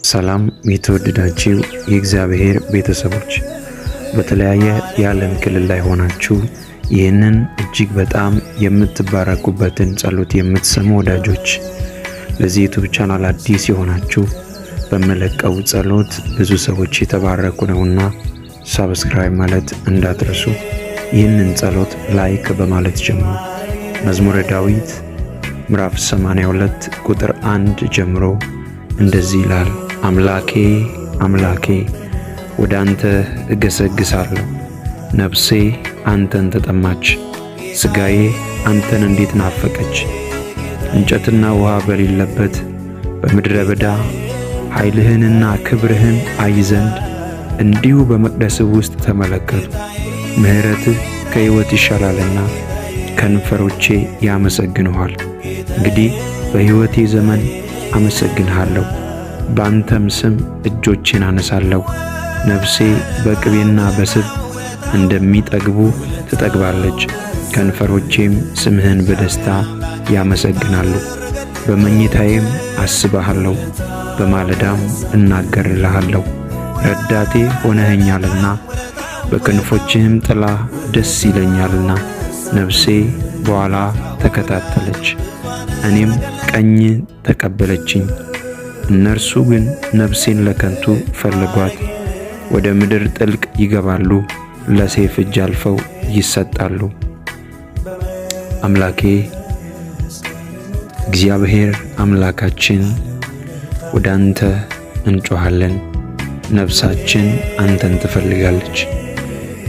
ሰላም የተወደዳችሁ የእግዚአብሔር ቤተሰቦች፣ በተለያየ የዓለም ክልል ላይ ሆናችሁ ይህንን እጅግ በጣም የምትባረኩበትን ጸሎት የምትሰሙ ወዳጆች፣ ለዚህ ዩቲዩብ ቻናል አዲስ የሆናችሁ በመለቀው ጸሎት ብዙ ሰዎች የተባረኩ ነውና ሰብስክራይብ ማለት እንዳትረሱ። ይህንን ጸሎት ላይክ በማለት ጀምሩ። መዝሙረ ዳዊት ምዕራፍ 82 ቁጥር 1 ጀምሮ እንደዚህ ይላል። አምላኬ አምላኬ ወደ አንተ እገሰግሳለሁ፣ ነፍሴ አንተን ተጠማች፣ ሥጋዬ አንተን እንዴት ናፈቀች። እንጨትና ውሃ በሌለበት በምድረ በዳ ኃይልህንና ክብርህን አይ ዘንድ እንዲሁ በመቅደስህ ውስጥ ተመለከቱ። ምሕረትህ ከሕይወት ይሻላልና ከንፈሮቼ ያመሰግኑሃል። እንግዲህ በሕይወቴ ዘመን አመሰግንሃለሁ፣ በአንተም ስም እጆቼን አነሳለሁ። ነፍሴ በቅቤና በስብ እንደሚጠግቡ ትጠግባለች፣ ከንፈሮቼም ስምህን በደስታ ያመሰግናሉ። በመኝታዬም አስብሃለሁ፣ በማለዳም እናገርልሃለሁ። ረዳቴ ሆነኸኛልና በክንፎችህም ጥላ ደስ ይለኛልና። ነፍሴ በኋላ ተከታተለች፣ እኔም ቀኝ ተቀበለችኝ። እነርሱ ግን ነፍሴን ለከንቱ ፈለጓት፣ ወደ ምድር ጥልቅ ይገባሉ፣ ለሰይፍ እጅ አልፈው ይሰጣሉ። አምላኬ እግዚአብሔር አምላካችን ወደ አንተ እንጮኻለን። ነፍሳችን አንተን ትፈልጋለች።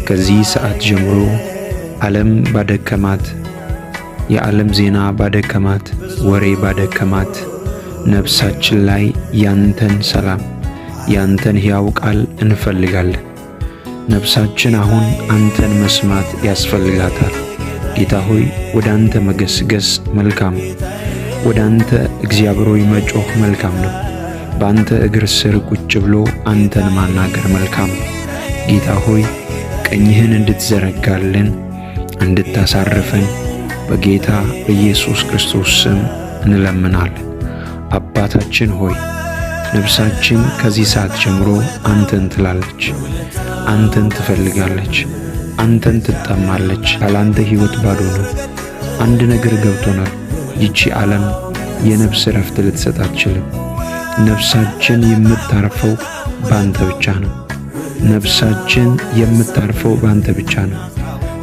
ከዚህ ሰዓት ጀምሮ ዓለም ባደከማት፣ የዓለም ዜና ባደከማት፣ ወሬ ባደከማት ነፍሳችን ላይ ያንተን ሰላም፣ ያንተን ሕያው ቃል እንፈልጋለን። ነፍሳችን አሁን አንተን መስማት ያስፈልጋታል። ጌታ ሆይ ወደ አንተ መገስገስ መልካም ነው። ወደ አንተ እግዚአብሔር ሆይ መጮህ መልካም ነው። በአንተ እግር ስር ቁጭ ብሎ አንተን ማናገር መልካም ነው። ጌታ ሆይ ቀኝህን እንድትዘረጋልን እንድታሳርፈን በጌታ በኢየሱስ ክርስቶስ ስም እንለምናለን። አባታችን ሆይ ነፍሳችን ከዚህ ሰዓት ጀምሮ አንተን ትላለች፣ አንተን ትፈልጋለች፣ አንተን ትጠማለች። ያላንተ ሕይወት ባዶ ነው። አንድ ነገር ገብቶናል። ይቺ ዓለም የነፍስ ረፍት ልትሰጥ አትችልም። ነፍሳችን የምታርፈው በአንተ ብቻ ነው። ነፍሳችን የምታርፈው በአንተ ብቻ ነው።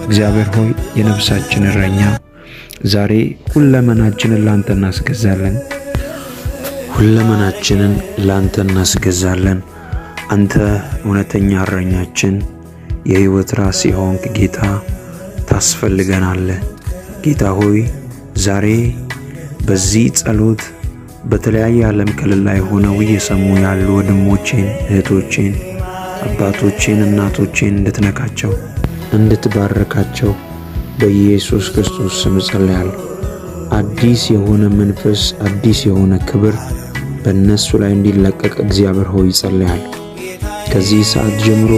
እግዚአብሔር ሆይ የነፍሳችን እረኛ፣ ዛሬ ሁለመናችንን ላንተ እናስገዛለን። ሁለመናችንን ላንተ እናስገዛለን። አንተ እውነተኛ እረኛችን፣ የሕይወት ራስ የሆንክ ጌታ ታስፈልገናለህ። ጌታ ሆይ ዛሬ በዚህ ጸሎት በተለያየ ዓለም ክልል ላይ ሆነው እየሰሙ ያሉ ወንድሞቼን፣ እህቶቼን፣ አባቶቼን፣ እናቶቼን እንድትነካቸው እንድትባረካቸው በኢየሱስ ክርስቶስ ስም ጸልያለሁ። አዲስ የሆነ መንፈስ፣ አዲስ የሆነ ክብር በእነሱ ላይ እንዲለቀቅ እግዚአብሔር ሆይ ጸልያለሁ። ከዚህ ሰዓት ጀምሮ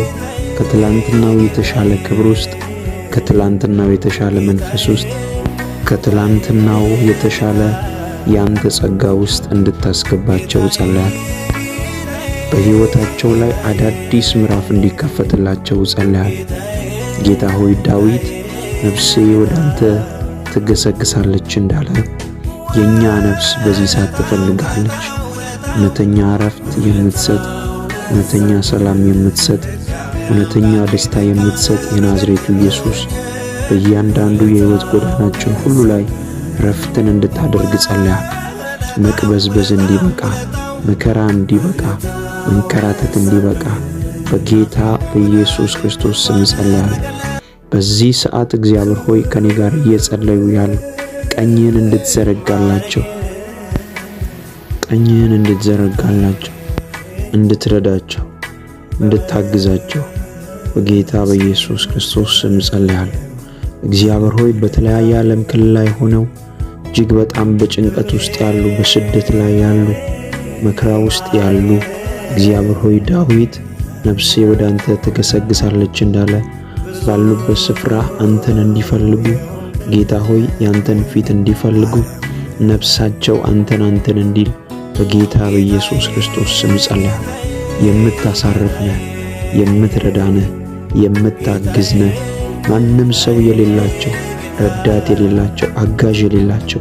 ከትላንትናው የተሻለ ክብር ውስጥ፣ ከትላንትናው የተሻለ መንፈስ ውስጥ፣ ከትላንትናው የተሻለ ያንተ ጸጋ ውስጥ እንድታስገባቸው ጸልያለሁ። በሕይወታቸው ላይ አዳዲስ ምዕራፍ እንዲከፈትላቸው ጸልያለሁ። ጌታ ሆይ ዳዊት ነፍሴ ወደ አንተ ትገሰግሳለች እንዳለ የእኛ ነፍስ በዚህ ሰዓት ትፈልጋለች። እውነተኛ እረፍት የምትሰጥ፣ እውነተኛ ሰላም የምትሰጥ፣ እውነተኛ ደስታ የምትሰጥ የናዝሬቱ ኢየሱስ በእያንዳንዱ የሕይወት ጎዳናችን ሁሉ ላይ ረፍትን እንድታደርግ ጸልያለሁ። መቅበዝበዝ እንዲበቃ፣ መከራ እንዲበቃ፣ መንከራተት እንዲበቃ በጌታ በኢየሱስ ክርስቶስ ስም ጸልያለሁ። በዚህ ሰዓት እግዚአብሔር ሆይ ከኔ ጋር እየጸለዩ ያሉ ቀኝህን እንድትዘረጋላቸው፣ ቀኝህን እንድትዘረጋላቸው፣ እንድትረዳቸው፣ እንድታግዛቸው በጌታ በኢየሱስ ክርስቶስ ስም ጸልያለሁ። እግዚአብሔር ሆይ በተለያየ ዓለም ክልል ላይ ሆነው እጅግ በጣም በጭንቀት ውስጥ ያሉ፣ በስደት ላይ ያሉ፣ መከራ ውስጥ ያሉ እግዚአብሔር ሆይ ዳዊት ነፍሴ ወደ አንተ ትገሰግሳለች እንዳለ ባሉበት ስፍራ አንተን እንዲፈልጉ ጌታ ሆይ ያንተን ፊት እንዲፈልጉ ነፍሳቸው አንተን እንዲል በጌታ በኢየሱስ ክርስቶስ ስም ጸልያለሁ። የምታሳርፍነ፣ የምትረዳነ፣ የምታግዝነ ማንም ሰው የሌላቸው ረዳት የሌላቸው አጋዥ የሌላቸው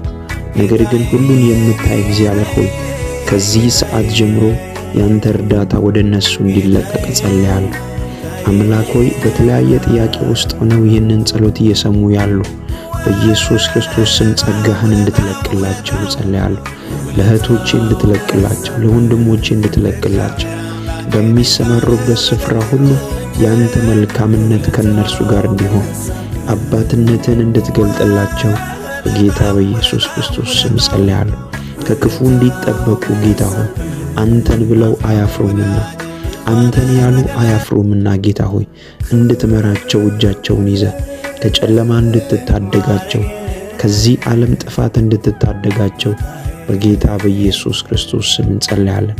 ነገር ግን ሁሉን የምታይ እግዚአብሔር ሆይ ከዚህ ሰዓት ጀምሮ ያንተ እርዳታ ወደ እነሱ እንዲለቀቅ ጸልያለሁ። አምላክ ሆይ በተለያየ ጥያቄ ውስጥ ሆነው ይህንን ጸሎት እየሰሙ ያሉ በኢየሱስ ክርስቶስ ስም ጸጋህን እንድትለቅላቸው ጸልያለሁ። ለእህቶቼ እንድትለቅላቸው፣ ለወንድሞቼ እንድትለቅላቸው በሚሰማሩበት ስፍራ ሁሉ ያንተ መልካምነት ከነርሱ ጋር እንዲሆን አባትነትን እንድትገልጥላቸው በጌታ በኢየሱስ ክርስቶስ ስም ጸልያለሁ። ከክፉ እንዲጠበቁ ጌታ ሆይ አንተን ብለው አያፍሩምና፣ አንተን ያሉ አያፍሩምና ጌታ ሆይ እንድትመራቸው እጃቸውን ይዘ ከጨለማ እንድትታደጋቸው ከዚህ ዓለም ጥፋት እንድትታደጋቸው በጌታ በኢየሱስ ክርስቶስ ስም እንጸልያለን።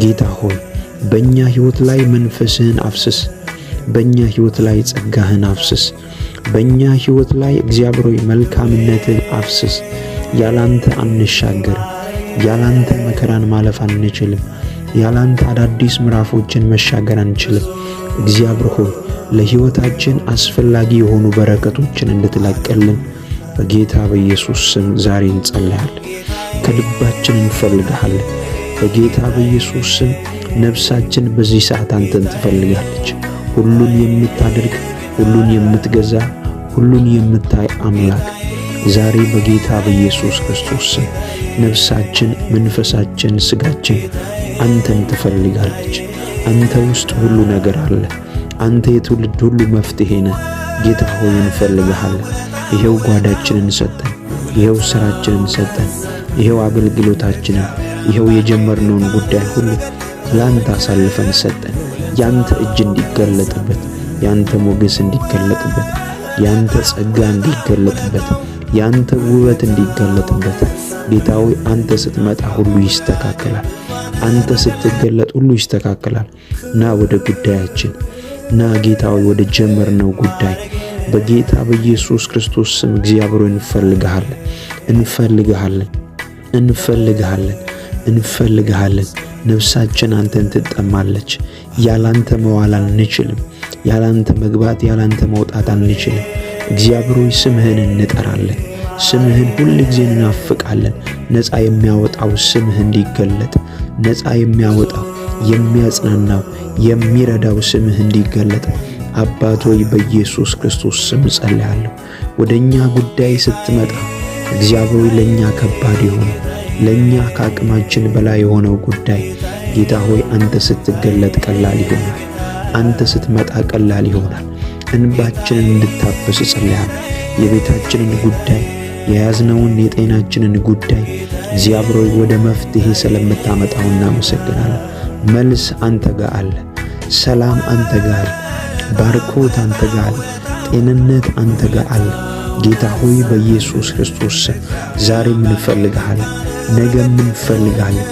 ጌታ ሆይ በእኛ ሕይወት ላይ መንፈስህን አፍስስ። በእኛ ሕይወት ላይ ጸጋህን አፍስስ። በእኛ ሕይወት ላይ እግዚአብሔር ሆይ መልካምነትን አፍስስ። ያላንተ አንሻገርም። ያላንተ መከራን ማለፍ አንችልም። ያላንተ አዳዲስ ምዕራፎችን መሻገር አንችልም። እግዚአብሔር ሆይ ለሕይወታችን አስፈላጊ የሆኑ በረከቶችን እንድትለቅልን በጌታ በኢየሱስ ስም ዛሬ እንጸልያለን። ከልባችን እንፈልግሃለን። በጌታ በኢየሱስ ስም ነፍሳችን በዚህ ሰዓት አንተን ትፈልጋለች። ሁሉን የምታደርግ፣ ሁሉን የምትገዛ፣ ሁሉን የምታይ አምላክ ዛሬ በጌታ በኢየሱስ ክርስቶስ ስም ነፍሳችን፣ መንፈሳችን፣ ስጋችን አንተን ትፈልጋለች። አንተ ውስጥ ሁሉ ነገር አለ። አንተ የትውልድ ሁሉ መፍትሄ ነህ። ጌታ ሆይ እንፈልግሃለን። ይሄው ጓዳችንን ሰጠን፣ ይሄው ስራችንን ሰጠን፣ ይሄው አገልግሎታችንን፣ ይሄው የጀመርነውን ጉዳይ ሁሉ ላንተ አሳልፈን ሰጠን። ያንተ እጅ እንዲገለጥበት፣ ያንተ ሞገስ እንዲገለጥበት፣ ያንተ ጸጋ እንዲገለጥበት፣ ያንተ ውበት እንዲገለጥበት ጌታ ሆይ አንተ ስትመጣ ሁሉ ይስተካከላል። አንተ ስትገለጥ ሁሉ ይስተካከላል። ና ወደ ጉዳያችን ና ጌታ ሆይ ወደ ጀመርነው ጉዳይ በጌታ በኢየሱስ ክርስቶስ ስም እግዚአብሔር እንፈልግሃለን፣ እንፈልግሃለን፣ እንፈልግሃለን፣ እንፈልግሃለን። ነፍሳችን አንተን ትጠማለች። ያላንተ መዋል አንችልም። ያላንተ መግባት፣ ያላንተ መውጣት አንችልም። እግዚአብሔር ሆይ ስምህን እንጠራለን። ስምህን ሁል ጊዜ እናፍቃለን። ነፃ የሚያወጣው ስምህ እንዲገለጥ፣ ነፃ የሚያወጣው የሚያጽናናው የሚረዳው ስምህ እንዲገለጥ አባት ሆይ በኢየሱስ ክርስቶስ ስም ጸልያለሁ። ወደኛ ጉዳይ ስትመጣ እግዚአብሔር ሆይ ለኛ ከባድ የሆነ ለኛ ከአቅማችን በላይ የሆነው ጉዳይ ጌታ ሆይ አንተ ስትገለጥ ቀላል ይሆናል። አንተ ስትመጣ ቀላል ይሆናል። እንባችንን እንድታበስ ጸልያለሁ። የቤታችንን ጉዳይ፣ የያዝነውን የጤናችንን ጉዳይ እግዚአብሔር ሆይ ወደ መፍትሄ ስለምታመጣው እናመሰግናለን። መልስ አንተ ጋር አለ። ሰላም አንተ ጋር አለ። ባርኮት አንተ ጋር አለ። ጤንነት አንተ ጋር አለ። ጌታ ሆይ በኢየሱስ ክርስቶስ ስም ዛሬም እንፈልግሃለን፣ ነገም እንፈልግሃለን።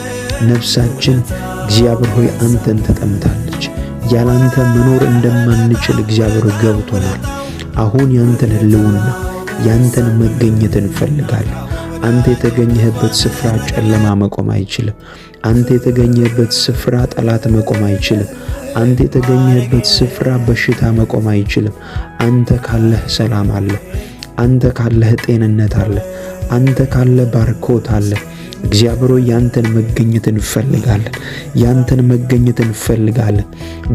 ነፍሳችን እግዚአብሔር ሆይ አንተን ተጠምታለች። ያላንተ መኖር እንደማንችል እግዚአብሔር ገብቶናል። አሁን ያንተን ሕልውና ያንተን መገኘት እንፈልጋለን። አንተ የተገኘህበት ስፍራ ጨለማ መቆም አይችልም። አንተ የተገኘህበት ስፍራ ጠላት መቆም አይችልም። አንተ የተገኘህበት ስፍራ በሽታ መቆም አይችልም። አንተ ካለህ ሰላም አለ። አንተ ካለህ ጤንነት አለ። አንተ ካለህ ባርኮት አለ። እግዚአብሔር ሆይ ያንተን መገኘት እንፈልጋለን። ያንተን መገኘት እንፈልጋለን።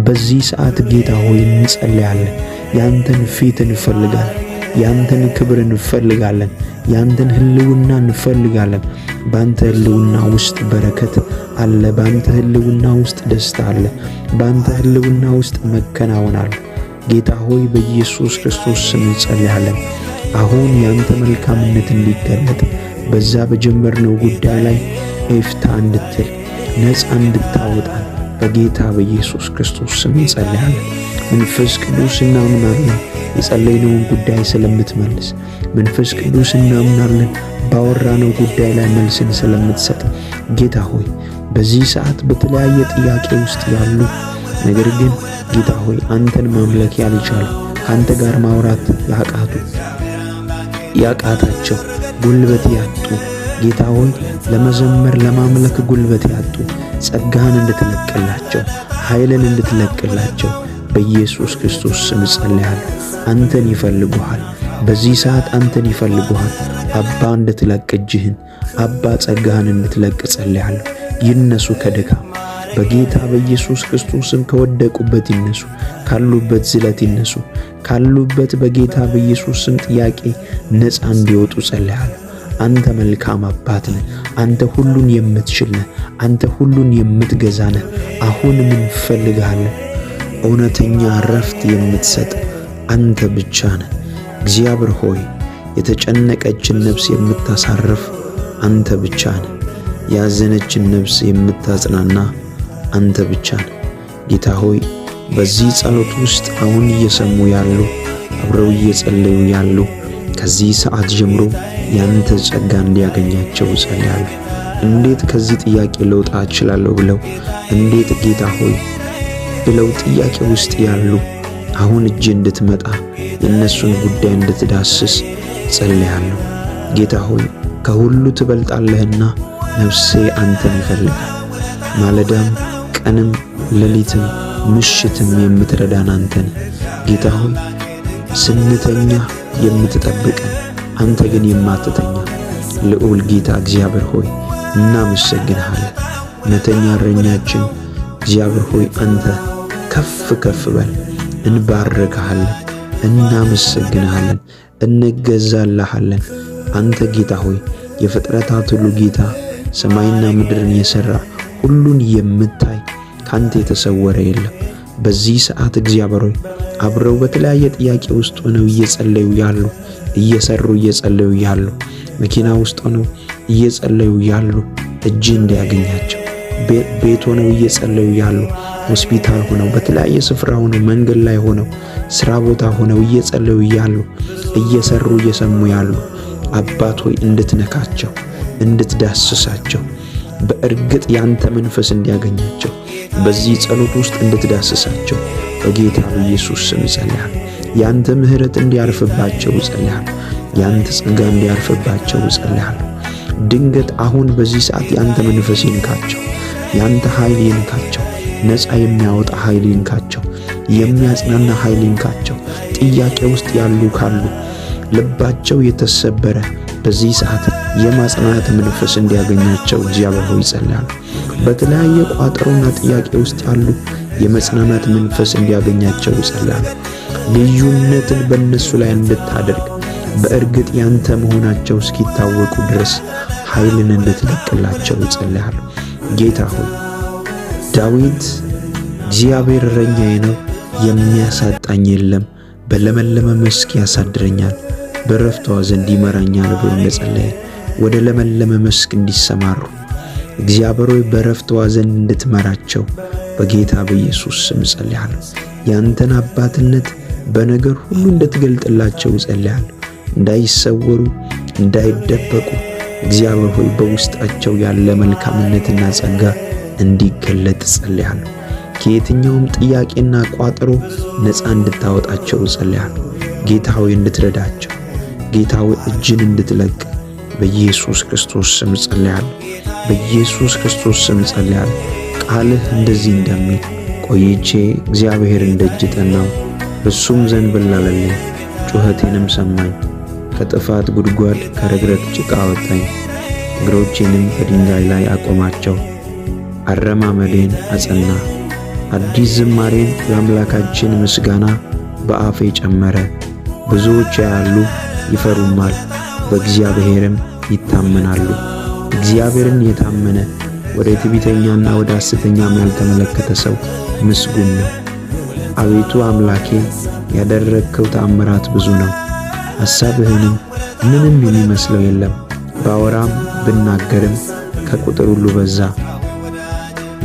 በዚህ ሰዓት ጌታ ሆይ እንጸልያለን። ያንተን ፊት እንፈልጋለን። ያንተን ክብር እንፈልጋለን። ያንተን ሕልውና እንፈልጋለን። ባንተ ሕልውና ውስጥ በረከት አለ። ባንተ ሕልውና ውስጥ ደስታ አለ። ባንተ ሕልውና ውስጥ መከናወን አለ። ጌታ ሆይ በኢየሱስ ክርስቶስ ስም እንጸልያለን። አሁን ያንተ መልካምነት እንዲገለጥ በዛ በጀመርነው ጉዳይ ላይ ኤፍታ እንድትል ነፃ እንድታወጣን በጌታ በኢየሱስ ክርስቶስ ስም እንጸልያለን። መንፈስ ቅዱስ እናምናለን የጸለይነውን ጉዳይ ስለምትመልስ። መንፈስ ቅዱስ እናምናለን ባወራነው ጉዳይ ላይ መልስን ስለምትሰጥ። ጌታ ሆይ በዚህ ሰዓት በተለያየ ጥያቄ ውስጥ ያሉ ነገር ግን ጌታ ሆይ አንተን ማምለክ ያልቻሉ ከአንተ ጋር ማውራት ያቃታቸው ጉልበት ያጡ ጌታ ሆይ ለመዘመር ለማምለክ ጉልበት ያጡ ጸጋህን እንድትለቅላቸው ኃይልን እንድትለቅላቸው በኢየሱስ ክርስቶስ ስም ጸልያለሁ። አንተን ይፈልጉሃል። በዚህ ሰዓት አንተን ይፈልጉሃል። አባ እንድትለቅ እጅህን አባ ጸጋህን እንድትለቅ ጸልያለሁ። ይነሱ ከድካም በጌታ በኢየሱስ ክርስቶስም ከወደቁበት ይነሱ፣ ካሉበት ዝለት ይነሱ፣ ካሉበት በጌታ በኢየሱስም ጥያቄ ነፃ እንዲወጡ ጸልያለሁ። አንተ መልካም አባት ነህ። አንተ ሁሉን የምትችል ነህ። አንተ ሁሉን የምትገዛ ነህ። አሁን ምን እንፈልጋለን? እውነተኛ ረፍት የምትሰጥ አንተ ብቻ ነህ። እግዚአብሔር ሆይ የተጨነቀችን ነፍስ የምታሳርፍ አንተ ብቻ ነህ። ያዘነችን ነፍስ የምታጽናና አንተ ብቻ ነህ። ጌታ ሆይ በዚህ ጸሎት ውስጥ አሁን እየሰሙ ያሉ አብረው እየጸለዩ ያሉ ከዚህ ሰዓት ጀምሮ ያንተ ጸጋ እንዲያገኛቸው ጸልያለሁ። እንዴት ከዚህ ጥያቄ ልወጣ እችላለሁ ብለው እንዴት ጌታ ሆይ ብለው ጥያቄ ውስጥ ያሉ አሁን እጅ እንድትመጣ የእነሱን ጉዳይ እንድትዳስስ ጸልያለሁ። ጌታ ሆይ ከሁሉ ትበልጣለህና ነፍሴ አንተን ይፈልጋል። ማለዳም ቀንም ሌሊትም ምሽትም የምትረዳን አንተን ጌታ ሆይ ስንተኛ የምትጠብቀን አንተ ግን የማትተኛ ልዑል ጌታ እግዚአብሔር ሆይ እናመሰግንሃለን። እውነተኛ እረኛችን እግዚአብሔር ሆይ አንተ ከፍ ከፍ በል። እንባርክሃለን፣ እናመሰግንሃለን፣ እንገዛልሃለን። አንተ ጌታ ሆይ የፍጥረታት ሁሉ ጌታ ሰማይና ምድርን የሠራ ሁሉን የምታይ ካንተ የተሰወረ የለም። በዚህ ሰዓት እግዚአብሔር ሆይ አብረው በተለያየ ጥያቄ ውስጥ ሆነው እየጸለዩ ያሉ እየሰሩ እየጸለዩ ያሉ መኪና ውስጥ ሆነው እየጸለዩ ያሉ እጅ እንዲያገኛቸው ቤት ሆነው እየጸለዩ ያሉ ሆስፒታል ሆነው በተለያየ ስፍራ ሆነው መንገድ ላይ ሆነው ስራ ቦታ ሆነው እየጸለዩ ያሉ እየሰሩ እየሰሙ ያሉ አባት ሆይ እንድትነካቸው እንድትዳስሳቸው በእርግጥ ያንተ መንፈስ እንዲያገኛቸው በዚህ ጸሎት ውስጥ እንድትዳስሳቸው በጌታ በኢየሱስ ስም ጸልያለሁ። ያንተ ምሕረት እንዲያርፍባቸው ጸልያለሁ። ያንተ ጸጋ እንዲያርፍባቸው ጸልያለሁ። ድንገት አሁን በዚህ ሰዓት ያንተ መንፈስ ይንካቸው፣ ያንተ ኃይል ይንካቸው፣ ነፃ የሚያወጣ ኃይል ይንካቸው፣ የሚያጽናና ኃይል ይንካቸው። ጥያቄ ውስጥ ያሉ ካሉ ልባቸው የተሰበረ በዚህ ሰዓት የማጽናናት መንፈስ እንዲያገኛቸው እግዚአብሔር ሆይ ጸልያለሁ። በተለያየ ቋጠሮና ጥያቄ ውስጥ ያሉ የመጽናናት መንፈስ እንዲያገኛቸው ጸልያለሁ። ልዩነትን በእነሱ ላይ እንድታደርግ በእርግጥ ያንተ መሆናቸው እስኪታወቁ ድረስ ኃይልን እንድትለቅላቸው ጸልያለሁ። ጌታ ሆይ ዳዊት እግዚአብሔር እረኛዬ ነው፣ የሚያሳጣኝ የለም፣ በለመለመ መስክ ያሳድረኛል፣ በዕረፍቷ ዘንድ ይመራኛል ብሎ እንደጸለየ ወደ ለመለመ መስክ እንዲሰማሩ እግዚአብሔር ሆይ በዕረፍቷ ዘንድ እንድትመራቸው በጌታ በኢየሱስ ስም ጸልያለሁ። ያንተን አባትነት በነገር ሁሉ እንድትገልጥላቸው ጸልያለሁ። እንዳይሰወሩ እንዳይደበቁ እግዚአብሔር ሆይ በውስጣቸው ያለ መልካምነትና ጸጋ እንዲገለጥ ጸልያለሁ። ከየትኛውም ጥያቄና ቋጠሮ ነፃ እንድታወጣቸው ጸልያለሁ። ጌታ ሆይ እንድትረዳቸው፣ ጌታ ሆይ እጅን እንድትለቅ በኢየሱስ ክርስቶስ ስም ጸልያለሁ። በኢየሱስ ክርስቶስ ስም ጸልያለሁ። ቃልህ እንደዚህ እንደሚል ቆይቼ እግዚአብሔርን ደጅ ጠናው፣ እሱም ዘንበል አለልኝ፣ ጩኸቴንም ሰማኝ። ከጥፋት ጉድጓድ ከረግረግ ጭቃ አወጣኝ፣ እግሮቼንም በድንጋይ ላይ አቆማቸው። አረማመዴን አጸና፣ አዲስ ዝማሬን ለአምላካችን ምስጋና በአፌ ጨመረ። ብዙዎች ያያሉ ይፈሩማል፣ በእግዚአብሔርም ይታመናሉ። እግዚአብሔርን የታመነ ወደ ትዕቢተኛና ወደ ሐሰተኛም ያልተመለከተ ሰው ምስጉን ነው። አቤቱ አምላኬ ያደረግከው ተአምራት ብዙ ነው፣ ሐሳብህንም ምንም የሚመስለው የለም። ባወራም ብናገርም ከቁጥር ሁሉ በዛ።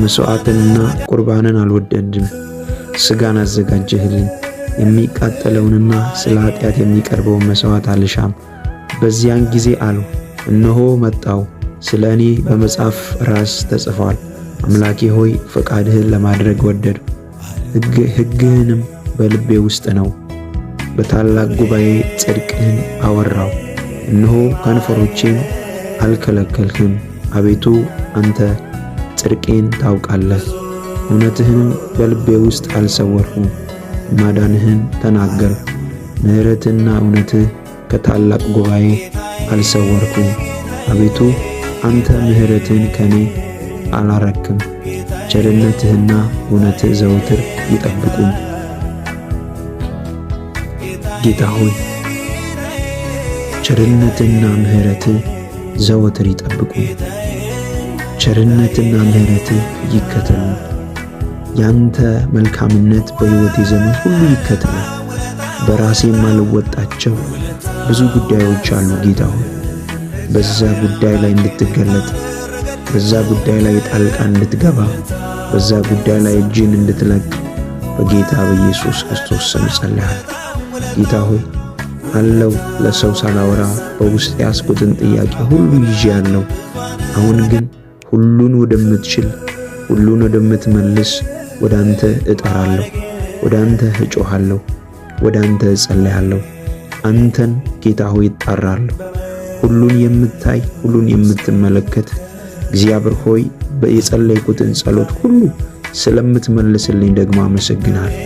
መሥዋዕትንና ቁርባንን አልወደድም፣ ሥጋን አዘጋጀህልኝ። የሚቃጠለውንና ስለ ኃጢአት የሚቀርበውን መሥዋዕት አልሻም። በዚያን ጊዜ አልሁ፣ እነሆ መጣሁ፣ ስለ እኔ በመጽሐፍ ራስ ተጽፏል። አምላኬ ሆይ ፈቃድህን ለማድረግ ወደድሁ፣ ሕግህንም በልቤ ውስጥ ነው። በታላቅ ጉባኤ ጽድቅህን አወራሁ። እነሆ ከንፈሮቼን አልከለከልህም። አቤቱ አንተ ጽድቄን ታውቃለህ፣ እውነትህንም በልቤ ውስጥ አልሰወርሁም። ማዳንህን ተናገርሁ፣ ምሕረትና እውነትህ ከታላቅ ጉባኤ አልሰወርኩም። አቤቱ አንተ ምሕረትህን ከኔ አላረክም፣ ቸርነትህና እውነትህ ዘወትር ይጠብቁኝ። ጌታ ሆይ ቸርነትና ምሕረትህ ዘወትር ይጠብቁኝ። ቸርነትና ምሕረትህ ይከተሉኝ። ያንተ መልካምነት በሕይወቴ ዘመን ሁሉ ይከተላል። በራሴ የማልወጣቸው ብዙ ጉዳዮች አሉ። ጌታ ሆይ በዛ ጉዳይ ላይ እንድትገለጥ፣ በዛ ጉዳይ ላይ ጣልቃ እንድትገባ፣ በዛ ጉዳይ ላይ እጅን እንድትለቅ በጌታ በኢየሱስ ክርስቶስ ስም ጸልያለሁ። ጌታ ሆይ አለው ለሰው ሳላወራ በውስጥ ያስኩትን ጥያቄ ሁሉ ይዤአለሁ። አሁን ግን ሁሉን ወደምትችል፣ ሁሉን ወደምትመልስ ወደ አንተ እጠራለሁ፣ ወደ አንተ እጮሃለሁ፣ ወደ አንተ እጸልያለሁ። አንተን ጌታ ሆይ እጠራለሁ። ሁሉን የምታይ፣ ሁሉን የምትመለከት እግዚአብሔር ሆይ የጸለይኩትን ጸሎት ሁሉ ስለምትመልስልኝ ደግሞ አመሰግናለሁ።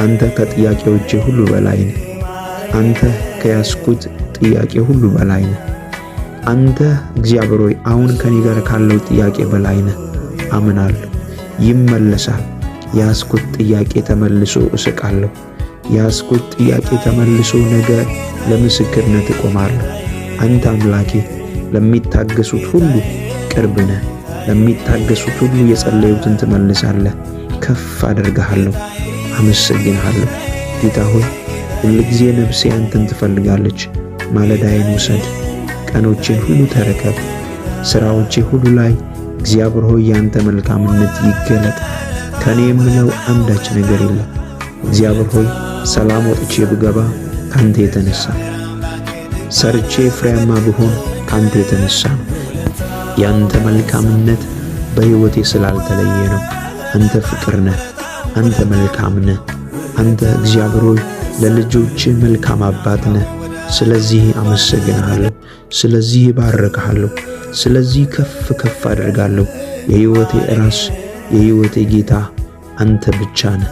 አንተ ከጥያቄዎቼ ሁሉ በላይ ነህ። አንተ ከያዝኩት ጥያቄ ሁሉ በላይ ነህ። አንተ እግዚአብሔር ሆይ አሁን ከኔ ጋር ካለው ጥያቄ በላይ ነህ። አምናለሁ፣ ይመለሳል። ያዝኩት ጥያቄ ተመልሶ እስቃለሁ። ያዝኩት ጥያቄ ተመልሶ ነገ ለምስክርነት እቆማለሁ። አንተ አምላኬ ለሚታገሱት ሁሉ ቅርብ ነህ። ለሚታገሱት ሁሉ የጸለዩትን ትመልሳለህ። ከፍ አደርግሃለሁ፣ አመሰግንሃለሁ። ጌታ ሆይ ሁልጊዜ ነፍሴ አንተን ትፈልጋለች። ማለዳዬን ውሰድ፣ ቀኖቼን ሁሉ ተረከብ። ሥራዎቼ ሁሉ ላይ እግዚአብሔር ሆይ ያንተ መልካምነት ይገለጥ። ከኔ የምለው አንዳች ነገር የለም። እግዚአብሔር ሆይ ሰላም ወጥቼ ብገባ ካንተ የተነሳ፣ ሰርቼ ፍሬያማ ብሆን ካንተ የተነሳ ነው። ያንተ መልካምነት በሕይወቴ ስላልተለየ ነው። አንተ ፍቅር ነህ፣ አንተ መልካም ነህ። አንተ እግዚአብሔር ሆይ ለልጆች መልካም አባት ነህ። ስለዚህ አመሰግንሃለሁ፣ ስለዚህ ባረክሃለሁ፣ ስለዚህ ከፍ ከፍ አደርጋለሁ። የሕይወቴ ራስ፣ የሕይወቴ ጌታ አንተ ብቻ ነህ።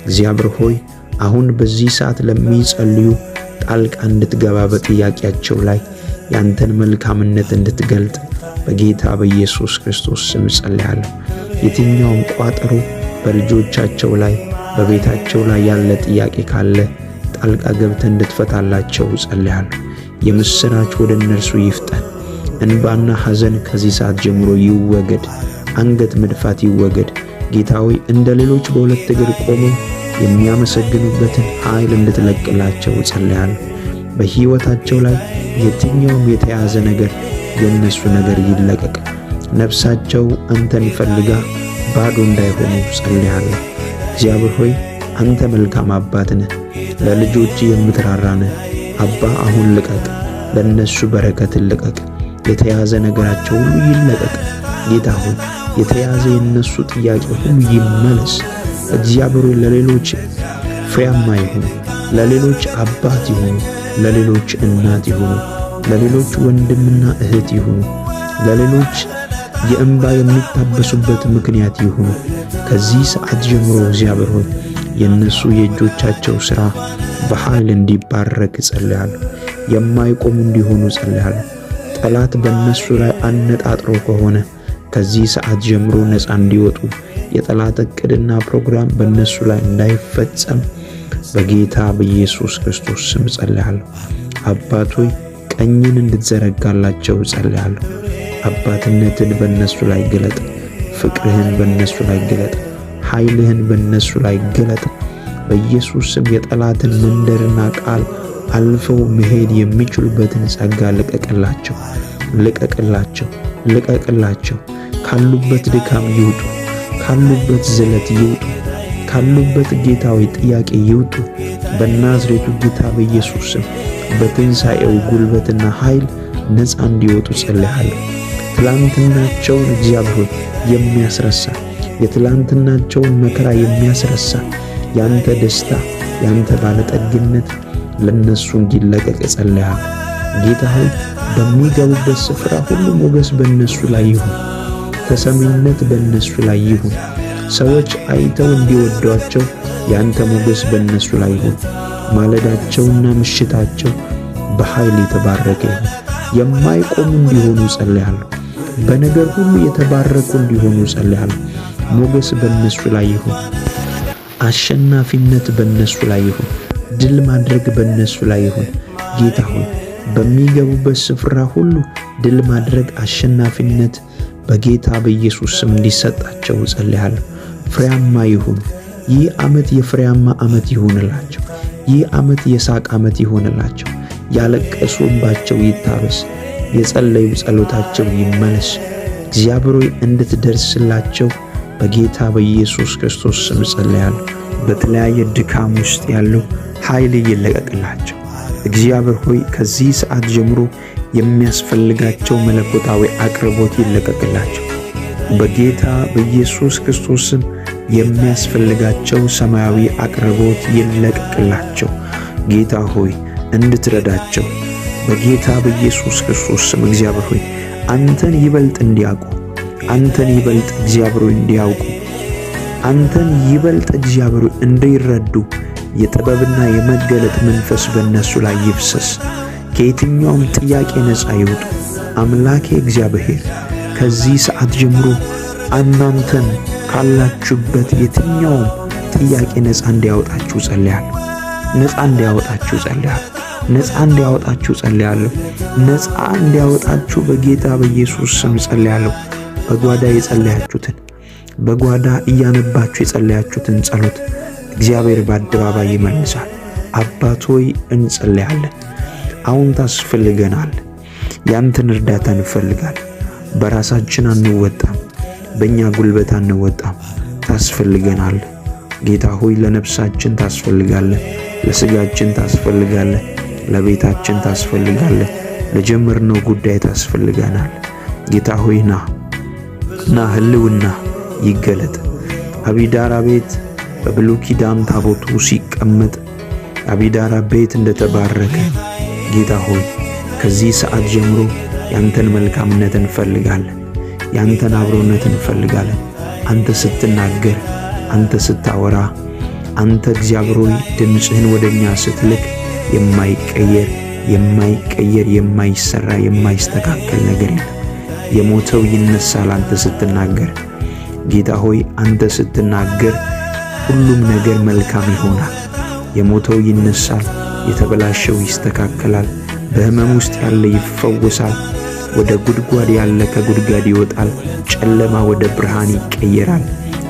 እግዚአብሔር ሆይ አሁን በዚህ ሰዓት ለሚጸልዩ ጣልቃ እንድትገባ፣ በጥያቄያቸው ላይ ያንተን መልካምነት እንድትገልጥ በጌታ በኢየሱስ ክርስቶስ ስም ጸልያለሁ። የትኛውም ቋጠሮ በልጆቻቸው ላይ በቤታቸው ላይ ያለ ጥያቄ ካለ ጣልቃ ገብተህ እንድትፈታላቸው ጸልያለሁ። የምስራች ወደ እነርሱ ይፍጠን። እንባና ሐዘን ከዚህ ሰዓት ጀምሮ ይወገድ። አንገት መድፋት ይወገድ። ጌታ ሆይ እንደ ሌሎች በሁለት እግር ቆመው የሚያመሰግኑበትን ኃይል እንድትለቅላቸው ጸልያለሁ። በሕይወታቸው ላይ የትኛውም የተያዘ ነገር የነሱ ነገር ይለቀቅ። ነፍሳቸው አንተን ፈልጋ ባዶ እንዳይሆኑ ጸልያለሁ። እግዚአብሔር ሆይ አንተ መልካም አባት ነህ፣ ለልጆች የምትራራ ነህ። አባ አሁን ልቀቅ፣ ለነሱ በረከትን ልቀቅ። የተያዘ ነገራቸው ሁሉ ይለቀቅ። ጌታ ሆይ የተያዘ የነሱ ጥያቄ ሁሉ ይመለስ። እግዚአብሔር ሆይ ለሌሎች ፍሬያማ ይሁኑ፣ ለሌሎች አባት ይሁኑ፣ ለሌሎች እናት ይሁኑ፣ ለሌሎች ወንድምና እህት ይሁኑ፣ ለሌሎች የእንባ የሚታበሱበት ምክንያት ይሁኑ። ከዚህ ሰዓት ጀምሮ እግዚአብሔር ሆይ የነሱ የእጆቻቸው ሥራ በኃይል እንዲባረክ ጸልያለሁ። የማይቆሙ እንዲሆኑ ጸልያለሁ። ጠላት በእነሱ ላይ አነጣጥሮ ከሆነ ከዚህ ሰዓት ጀምሮ ነፃ እንዲወጡ፣ የጠላት ዕቅድና ፕሮግራም በእነሱ ላይ እንዳይፈጸም በጌታ በኢየሱስ ክርስቶስ ስም ጸልያለሁ። አባት ሆይ ቀኝን እንድትዘረጋላቸው ጸልያለሁ። አባትነትን በእነሱ ላይ ግለጥ። ፍቅርህን በእነሱ ላይ ግለጥ። ኃይልህን በእነሱ ላይ ግለጥ። በኢየሱስ ስም የጠላትን መንደርና ቃል አልፈው መሄድ የሚችሉበትን ጸጋ ልቀቅላቸው፣ ልቀቅላቸው፣ ልቀቅላቸው። ካሉበት ድካም ይውጡ፣ ካሉበት ዝለት ይውጡ፣ ካሉበት ጌታዊ ጥያቄ ይውጡ። በናዝሬቱ ጌታ በኢየሱስ ስም በትንሣኤው ጉልበትና ኃይል ነፃ እንዲወጡ ጸልያለሁ። ትላንትናቸውን እግዚአብሔር የሚያስረሳ፣ የትላንትናቸውን መከራ የሚያስረሳ ያንተ ደስታ፣ ያንተ ባለጠግነት ለነሱ እንዲለቀቅ ጸልያለሁ። ጌታ ሆይ በሚገቡበት ስፍራ ሁሉ ሞገስ በእነሱ ላይ ይሁን። ተሰሚነት በእነሱ ላይ ይሁን። ሰዎች አይተው እንዲወዷቸው ያንተ ሞገስ በእነሱ ላይ ይሁን። ማለዳቸውና ምሽታቸው በኃይል የተባረከ ይሁን። የማይቆሙ እንዲሆኑ ጸልያለሁ። በነገር ሁሉ የተባረኩ እንዲሆኑ ጸልያለሁ። ሞገስ በእነሱ ላይ ይሁን። አሸናፊነት በእነሱ ላይ ይሁን። ድል ማድረግ በእነሱ ላይ ይሁን። ጌታ ሆይ በሚገቡበት ስፍራ ሁሉ ድል ማድረግ፣ አሸናፊነት በጌታ በኢየሱስ ስም እንዲሰጣቸው ጸልያለሁ። ፍሬያማ ይሁኑ። ይህ ዓመት የፍሬያማ ዓመት ይሁንላቸው። ይህ ዓመት የሳቅ ዓመት ይሁንላቸው። ያለቀሱ እንባቸው ይታበስ። የጸለዩ ጸሎታቸው ይመለስ። እግዚአብሔር ሆይ እንድትደርስላቸው በጌታ በኢየሱስ ክርስቶስ ስም ጸልያለሁ። በተለያየ ድካም ውስጥ ያለው ኃይል ይለቀቅላቸው። እግዚአብሔር ሆይ ከዚህ ሰዓት ጀምሮ የሚያስፈልጋቸው መለኮታዊ አቅርቦት ይለቀቅላቸው። በጌታ በኢየሱስ ክርስቶስ ስም የሚያስፈልጋቸው ሰማያዊ አቅርቦት ይለቀቅላቸው። ጌታ ሆይ እንድትረዳቸው በጌታ በኢየሱስ ክርስቶስ ስም እግዚአብሔር ሆይ አንተን ይበልጥ እንዲያውቁ፣ አንተን ይበልጥ እግዚአብሔር ሆይ እንዲያውቁ፣ አንተን ይበልጥ እግዚአብሔር ሆይ እንዲረዱ የጥበብና የመገለጥ መንፈስ በእነሱ ላይ ይፍሰስ። ከየትኛውም ጥያቄ ነፃ ይውጡ። አምላኬ እግዚአብሔር ከዚህ ሰዓት ጀምሮ እናንተን ካላችሁበት የትኛውም ጥያቄ ነፃ እንዲያወጣችሁ ጸልያለሁ። ነፃ እንዲያወጣችሁ ጸልያለሁ። ነፃ እንዲያወጣችሁ ጸልያለሁ። ነፃ እንዲያወጣችሁ በጌታ በኢየሱስ ስም ጸልያለሁ። በጓዳ የጸለያችሁትን፣ በጓዳ እያነባችሁ የጸለያችሁትን ጸሎት እግዚአብሔር በአደባባይ ይመልሳል። አባት ሆይ እንጸልያለን። አሁን ታስፈልገናል። ያንተን እርዳታ እንፈልጋለን። በራሳችን አንወጣም፣ በእኛ ጉልበት አንወጣም። ታስፈልገናል። ጌታ ሆይ ለነፍሳችን ታስፈልጋለህ፣ ለስጋችን ታስፈልጋለህ፣ ለቤታችን ታስፈልጋለህ፣ ለጀመርነው ጉዳይ ታስፈልገናል። ጌታ ሆይ ና ህልውና ይገለጥ። አቢዳራ ቤት በብሉይ ኪዳን ታቦቱ ሲቀመጥ አቢዳራ ቤት እንደተባረከ ጌታ ሆይ ከዚህ ሰዓት ጀምሮ ያንተን መልካምነት እንፈልጋለን። ያንተን አብሮነት እንፈልጋለን። አንተ ስትናገር፣ አንተ ስታወራ፣ አንተ እግዚአብሔር ሆይ ድምፅህን ወደኛ ስትልክ የማይቀየር የማይሰራ የማይስተካከል ነገር የለም። የሞተው ይነሳል አንተ ስትናገር። ጌታ ሆይ አንተ ስትናገር ሁሉም ነገር መልካም ይሆናል። የሞተው ይነሳል፣ የተበላሸው ይስተካከላል፣ በሕመም ውስጥ ያለ ይፈወሳል፣ ወደ ጉድጓድ ያለ ከጉድጓድ ይወጣል፣ ጨለማ ወደ ብርሃን ይቀየራል፣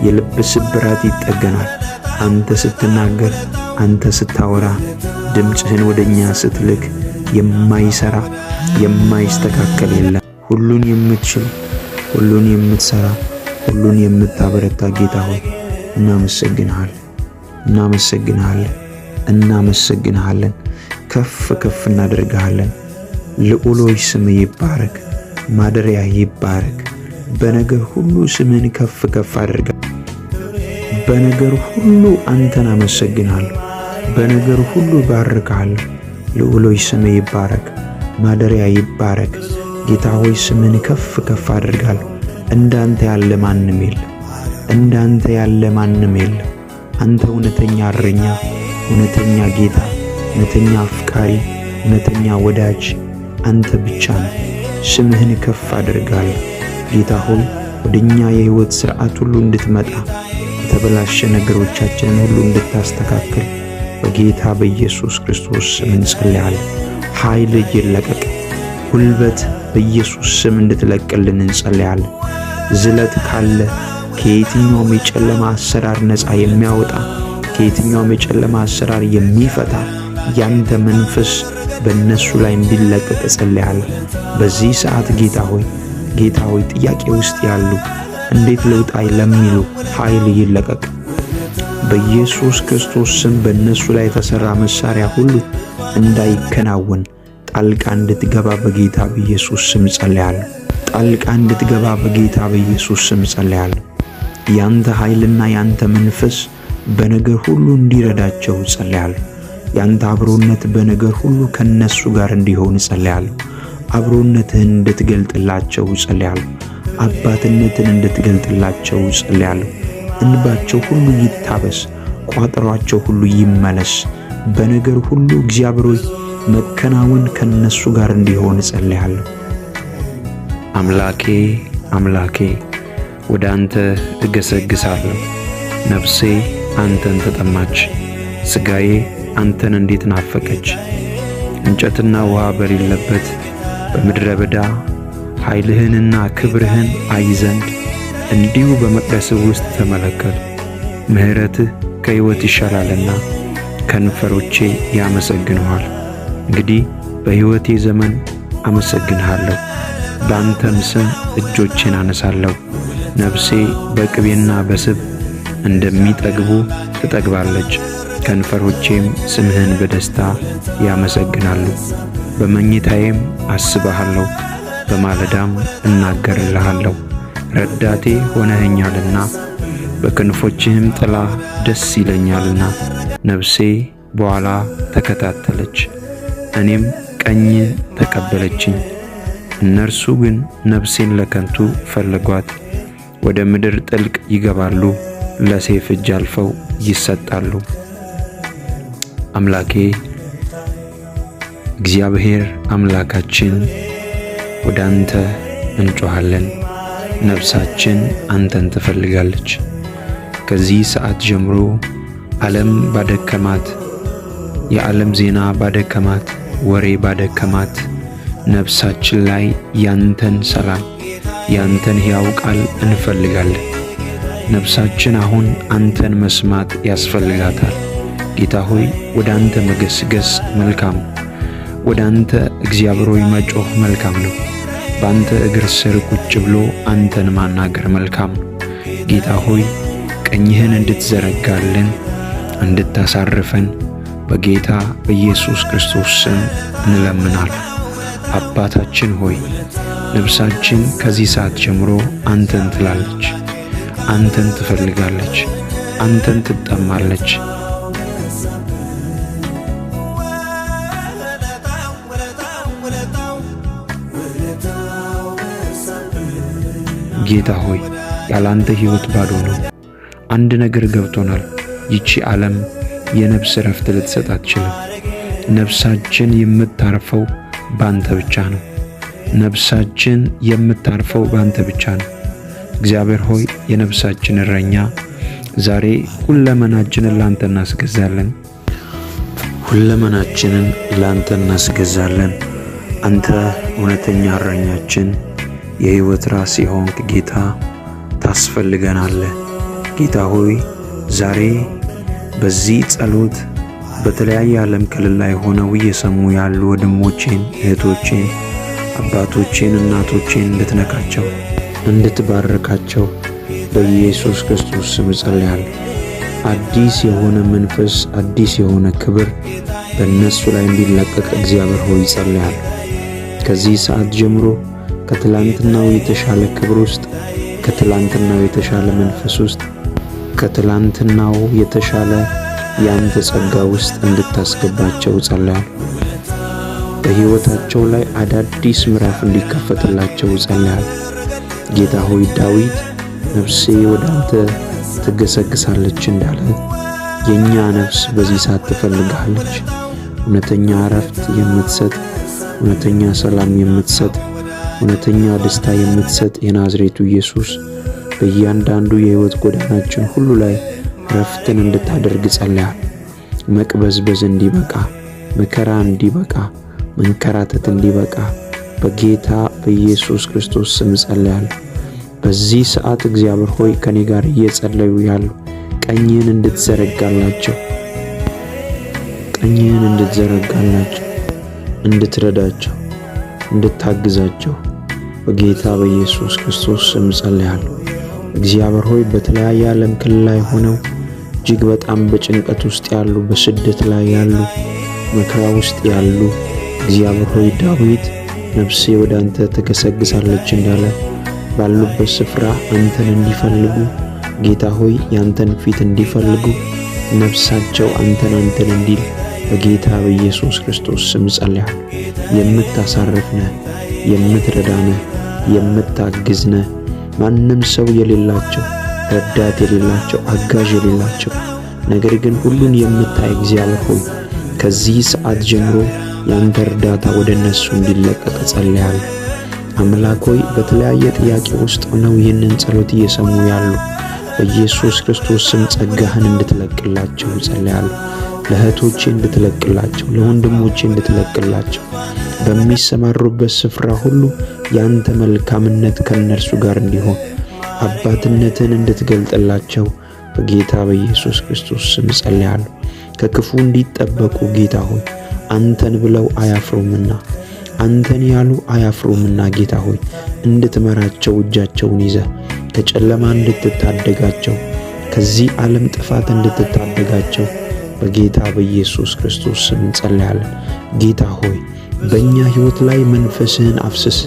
የልብ ስብራት ይጠገናል። አንተ ስትናገር፣ አንተ ስታወራ፣ ድምፅህን ወደኛ ስትልክ የማይሰራ የማይስተካከል የለም። ሁሉን የምትችል፣ ሁሉን የምትሰራ፣ ሁሉን የምታበረታ ጌታ ሆይ እናመሰግንሃለን። ከፍ ከፍ እናደርግሃለን። ልዑሎይ ስም ይባረክ፣ ማደሪያ ይባረክ። በነገር ሁሉ ስምን ከፍ ከፍ አድርጋ። በነገር ሁሉ አንተን አመሰግናለሁ። በነገር ሁሉ ባርካለሁ። ልዑሎይ ስም ይባረክ፣ ማደሪያ ይባረክ። ጌታ ሆይ ስምን ከፍ ከፍ አድርጋለሁ። እንዳንተ ያለ ማንም የለም። እንዳንተ ያለ ማንም የለም። አንተ እውነተኛ እረኛ፣ እውነተኛ ጌታ፣ እውነተኛ አፍቃሪ፣ እውነተኛ ወዳጅ አንተ ብቻ ነህ። ስምህን ከፍ አድርጋለሁ። ጌታ ሆይ ወደኛ የሕይወት ሥርዓት ሁሉ እንድትመጣ፣ የተበላሸ ነገሮቻችንን ሁሉ እንድታስተካክል በጌታ በኢየሱስ ክርስቶስ ስም እንጸልያለን። ኃይል ይለቀቅ። ጉልበት በኢየሱስ ስም እንድትለቅልን እንጸልያለን። ዝለት ካለ ከየትኛውም የጨለማ አሰራር ነፃ የሚያወጣ ከየትኛውም የጨለማ አሰራር የሚፈታ ያንተ መንፈስ በእነሱ ላይ እንዲለቀቅ እጸልያለሁ። በዚህ ሰዓት ጌታ ሆይ ጥያቄ ውስጥ ያሉ እንዴት ልውጣ ለሚሉ ኃይል ይለቀቅ በኢየሱስ ክርስቶስ ስም። በእነሱ ላይ የተሰራ መሳሪያ ሁሉ እንዳይከናወን ጣልቃ እንድትገባ በጌታ በኢየሱስ ስም ጸልያለሁ። ጣልቃ እንድትገባ በጌታ በኢየሱስ ስም ጸልያለሁ። ያንተ ኃይልና ያንተ መንፈስ በነገር ሁሉ እንዲረዳቸው ጸልያለሁ። ያንተ አብሮነት በነገር ሁሉ ከነሱ ጋር እንዲሆን ጸልያለሁ። አብሮነትህን እንድትገልጥላቸው ጸልያለሁ። አባትነትን እንድትገልጥላቸው ጸልያለሁ። እንባቸው ሁሉ ይታበስ፣ ቋጠሯቸው ሁሉ ይመለስ። በነገር ሁሉ እግዚአብሔር ሆይ መከናወን ከነሱ ጋር እንዲሆን ጸልያለሁ። አምላኬ ወደ አንተ እገሰግሳለሁ። ነፍሴ አንተን ተጠማች፣ ሥጋዬ አንተን እንዴት ናፈቀች። እንጨትና ውሃ በሌለበት በምድረ በዳ ኃይልህንና ክብርህን አይ ዘንድ እንዲሁ በመቅደስህ ውስጥ ተመለከቱ። ምሕረትህ ከሕይወት ይሻላልና ከንፈሮቼ ያመሰግኑሃል። እንግዲህ በሕይወቴ ዘመን አመሰግንሃለሁ፣ በአንተም ስም እጆቼን አነሳለሁ። ነፍሴ በቅቤና በስብ እንደሚጠግቡ ትጠግባለች፣ ከንፈሮቼም ስምህን በደስታ ያመሰግናሉ። በመኝታዬም አስብሃለሁ፣ በማለዳም እናገርልሃለሁ። ረዳቴ ሆነኸኛልና በክንፎችህም ጥላ ደስ ይለኛልና። ነፍሴ በኋላ ተከታተለች፣ እኔም ቀኝ ተቀበለችኝ። እነርሱ ግን ነፍሴን ለከንቱ ፈለጓት፣ ወደ ምድር ጥልቅ ይገባሉ፣ ለሰይፍ እጅ አልፈው ይሰጣሉ። አምላኬ እግዚአብሔር አምላካችን ወደ አንተ እንጮኻለን። ነፍሳችን አንተን ትፈልጋለች። ከዚህ ሰዓት ጀምሮ ዓለም ባደከማት፣ የዓለም ዜና ባደከማት፣ ወሬ ባደከማት ነፍሳችን ላይ ያንተን ሰላም፣ ያንተን ሕያው ቃል እንፈልጋለን። ነፍሳችን አሁን አንተን መስማት ያስፈልጋታል። ጌታ ሆይ ወደ አንተ መገስገስ መልካም ነው። ወደ አንተ እግዚአብሔር ሆይ መጮህ መልካም ነው። በአንተ እግር ስር ቁጭ ብሎ አንተን ማናገር መልካም ነው። ጌታ ሆይ ቀኝህን እንድትዘረጋልን እንድታሳርፈን በጌታ በኢየሱስ ክርስቶስ ስም እንለምናለን። አባታችን ሆይ ነፍሳችን ከዚህ ሰዓት ጀምሮ አንተን ትላለች፣ አንተን ትፈልጋለች፣ አንተን ትጠማለች። ጌታ ሆይ ያላንተ ሕይወት ባዶ ነው። አንድ ነገር ገብቶናል። ይቺ ዓለም የነፍስ ረፍት ልትሰጥ አትችልም። ነፍሳችን የምታርፈው ባንተ ብቻ ነው። ነፍሳችን የምታርፈው ባንተ ብቻ ነው። እግዚአብሔር ሆይ የነፍሳችን እረኛ ዛሬ ሁለመናችንን ላንተ እናስገዛለን። ሁለመናችንን ላንተ እናስገዛለን። አንተ እውነተኛ እረኛችን፣ የሕይወት ራስ የሆንክ ጌታ ታስፈልገናለህ። ጌታ ሆይ ዛሬ በዚህ ጸሎት በተለያየ ዓለም ክልል ላይ ሆነው እየሰሙ ያሉ ወንድሞቼን፣ እህቶቼን፣ አባቶቼን፣ እናቶቼን እንድትነካቸው እንድትባረካቸው በኢየሱስ ክርስቶስ ስም ጸልያለሁ። አዲስ የሆነ መንፈስ፣ አዲስ የሆነ ክብር በእነሱ ላይ እንዲለቀቅ እግዚአብሔር ሆይ ጸልያለሁ። ከዚህ ሰዓት ጀምሮ ከትላንትናው የተሻለ ክብር ውስጥ፣ ከትላንትናው የተሻለ መንፈስ ውስጥ፣ ከትላንትናው የተሻለ ያንተ ጸጋ ውስጥ እንድታስገባቸው ጸልያለሁ። በሕይወታቸው ላይ አዳዲስ ምዕራፍ እንዲከፈትላቸው ጸልያለሁ። ጌታ ሆይ ዳዊት ነፍሴ ወደ አንተ ትገሰግሳለች እንዳለ የእኛ ነፍስ በዚህ ሰዓት ትፈልግሃለች። እውነተኛ እረፍት የምትሰጥ፣ እውነተኛ ሰላም የምትሰጥ፣ እውነተኛ ደስታ የምትሰጥ የናዝሬቱ ኢየሱስ በእያንዳንዱ የሕይወት ጎዳናችን ሁሉ ላይ ረፍትን እንድታደርግ ጸልያለሁ። መቅበዝበዝ እንዲበቃ፣ መከራ እንዲበቃ፣ መንከራተት እንዲበቃ በጌታ በኢየሱስ ክርስቶስ ስም ጸልያለሁ። በዚህ ሰዓት እግዚአብሔር ሆይ ከኔ ጋር እየጸለዩ ያሉ ቀኝህን እንድትዘረጋላቸው፣ ቀኝህን እንድትዘረጋላቸው፣ እንድትረዳቸው፣ እንድታግዛቸው በጌታ በኢየሱስ ክርስቶስ ስም ጸልያለሁ። እግዚአብሔር ሆይ በተለያየ ዓለም ክልል ላይ ሆነው እጅግ በጣም በጭንቀት ውስጥ ያሉ፣ በስደት ላይ ያሉ፣ መከራ ውስጥ ያሉ እግዚአብሔር ሆይ ዳዊት ነፍሴ ወደ አንተ ትገሰግሳለች እንዳለ ባሉበት ስፍራ አንተን እንዲፈልጉ ጌታ ሆይ ያንተን ፊት እንዲፈልጉ ነፍሳቸው አንተን እንዲል በጌታ በኢየሱስ ክርስቶስ ስም ጸልያለሁ። የምታሳርፍነ፣ የምትረዳነ፣ የምታግዝነ ማንም ሰው የሌላቸው፣ ረዳት የሌላቸው፣ አጋዥ የሌላቸው ነገር ግን ሁሉን የምታይ እግዚአብሔር ሆይ ከዚህ ሰዓት ጀምሮ ያንተ እርዳታ ወደ እነሱ እንዲለቀቅ ጸልያለሁ። አምላክ ሆይ በተለያየ ጥያቄ ውስጥ ሆነው ይህንን ጸሎት እየሰሙ ያሉ በኢየሱስ ክርስቶስ ስም ጸጋህን እንድትለቅላቸው ጸልያለሁ። ለእህቶቼ እንድትለቅላቸው፣ ለወንድሞቼ እንድትለቅላቸው፣ በሚሰማሩበት ስፍራ ሁሉ ያንተ መልካምነት ከነርሱ ጋር እንዲሆን አባትነትን እንድትገልጥላቸው በጌታ በኢየሱስ ክርስቶስ ስም ጸልያለሁ። ከክፉ እንዲጠበቁ ጌታ ሆይ አንተን ብለው አያፍሩምና፣ አንተን ያሉ አያፍሩምና ጌታ ሆይ እንድትመራቸው እጃቸውን ይዘህ ከጨለማ እንድትታደጋቸው፣ ከዚህ ዓለም ጥፋት እንድትታደጋቸው በጌታ በኢየሱስ ክርስቶስ ስም ጸልያለን። ጌታ ሆይ በእኛ ሕይወት ላይ መንፈስህን አፍስስ፣